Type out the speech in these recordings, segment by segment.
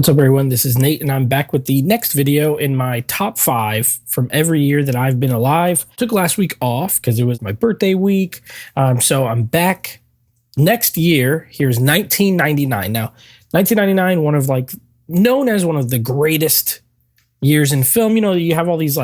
What's up, everyone? This is Nate, and I'm back with the next video in my top 5 from every year that I've been alive. Took last week off because it was my birthday week, so I'm back next year. Here's 1999. Now, 1999, known as one of the greatest years in film. You know, you have all these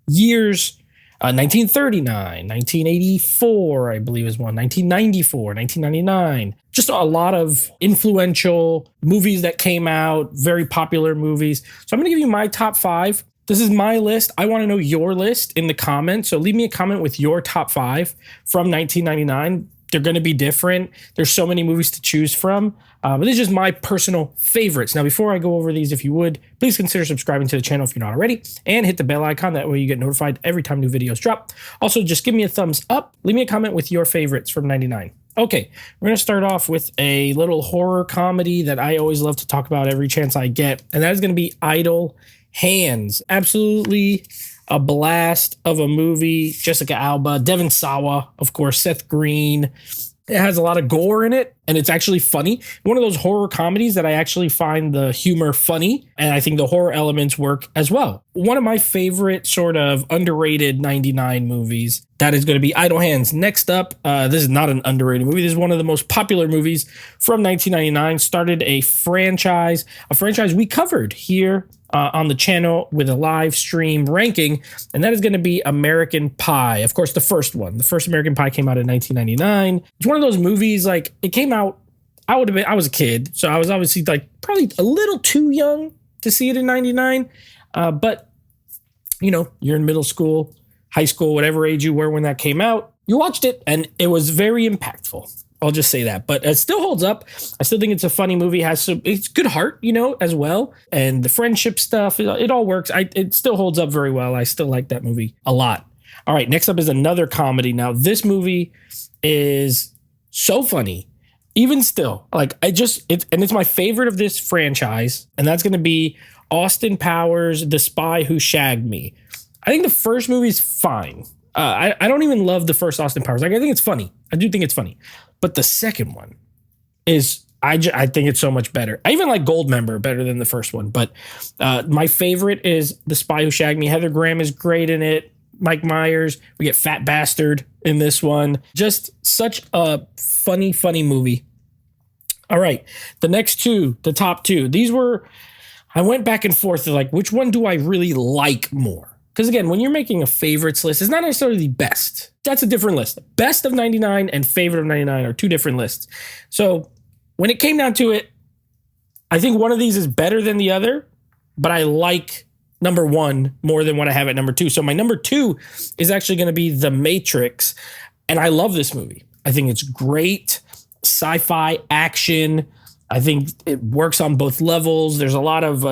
years. 1939, 1984, I believe is one, 1994, 1999. Just a lot of influential movies that came out, very popular movies. So I'm going to give you my top 5. This is my list. I want to know your list in the comments. So leave me a comment with your top 5 from 1999. They're going to be different. There's so many movies to choose from. But these are just my personal favorites. Now, before I go over these, if you would, please consider subscribing to the channel if you're not already, and hit the bell icon. That way you get notified every time new videos drop. Also, just give me a thumbs up. Leave me a comment with your favorites from 99. Okay, we're going to start off with a little horror comedy that I always love to talk about every chance I get, and that is going to be Idle Hands. Absolutely a blast of a movie. Jessica Alba, Devon Sawa, of course, Seth Green. It has a lot of gore in it, and it's actually funny. One of those horror comedies that I actually find the humor funny, and I think the horror elements work as well. One of my favorite sort of underrated 99 movies, that is going to be Idle Hands. Next up, this is not an underrated movie. This is one of the most popular movies from 1999. Started a franchise we covered here on the channel with a live stream ranking, and that is going to be American Pie. Of course, the first one. The first American Pie came out in 1999. It's one of those movies, it came out, I was a kid, so I was obviously probably a little too young to see it in 99. But, you know, you're in middle school, high school, whatever age you were when that came out, you watched it, and it was very impactful. I'll just say that, but it still holds up. I still think it's a funny movie. It's good heart, you know, as well. And the friendship stuff, it all works. It still holds up very well. I still like that movie a lot. All right, next up is another comedy. Now, this movie is so funny, even still. It's my favorite of this franchise, and that's going to be Austin Powers, The Spy Who Shagged Me. I think the first movie is fine. I don't even love the first Austin Powers. I think it's funny. I do think it's funny. But the second one is, I think it's so much better. I even like Goldmember better than the first one. But my favorite is The Spy Who Shagged Me. Heather Graham is great in it. Mike Myers. We get Fat Bastard in this one. Just such a funny, funny movie. All right. The next two, the top two. I went back and forth to which one do I really like more? Because again, when you're making a favorites list, it's not necessarily the best. That's a different list. Best of 99 and favorite of 99 are two different lists. So when it came down to it, I think one of these is better than the other, but I like number one more than what I have at number two. So my number two is actually going to be The Matrix. And I love this movie. I think it's great. Sci-fi action. I think it works on both levels. There's a lot of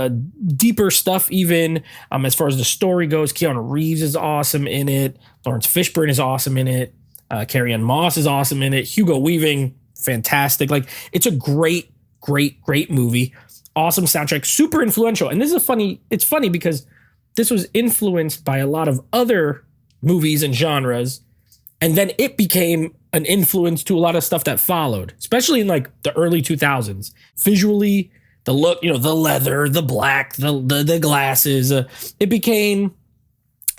deeper stuff even as far as the story goes. Keanu Reeves is awesome in it. Lawrence Fishburne is awesome in it. Carrie-Anne Moss is awesome in it. Hugo Weaving, fantastic. It's a great, great, great movie. Awesome soundtrack, super influential. And it's funny because this was influenced by a lot of other movies and genres. And then it became an influence to a lot of stuff that followed, especially in the early 2000s. Visually, the look, you know, the leather, the black, the glasses, it became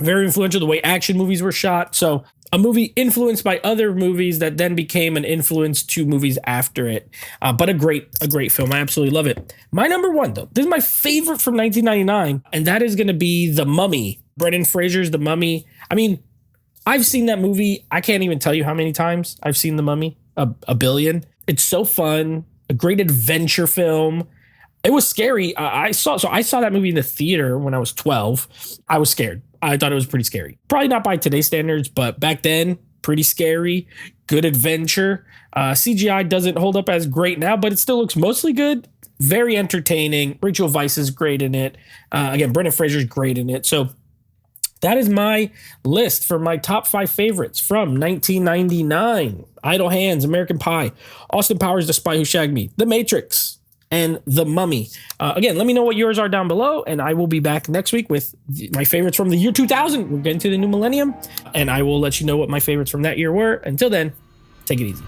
very influential, the way action movies were shot. So a movie influenced by other movies that then became an influence to movies after it. But a great film. I absolutely love it. My number one, though, this is my favorite from 1999, and that is going to be The Mummy. Brendan Fraser's The Mummy. I mean, I've seen that movie. I can't even tell you how many times I've seen The Mummy. A billion. It's so fun. A great adventure film. It was scary. I saw that movie in the theater when I was 12. I was scared. I thought it was pretty scary. Probably not by today's standards, but back then, pretty scary. Good adventure. CGI doesn't hold up as great now, but it still looks mostly good. Very entertaining. Rachel Weisz is great in it. Again, Brendan Fraser's great in it. So that is my list for my top 5 favorites from 1999. Idle Hands, American Pie, Austin Powers, The Spy Who Shagged Me, The Matrix, and The Mummy. Again, let me know what yours are down below, and I will be back next week with my favorites from the year 2000. We're getting to the new millennium, and I will let you know what my favorites from that year were. Until then, take it easy.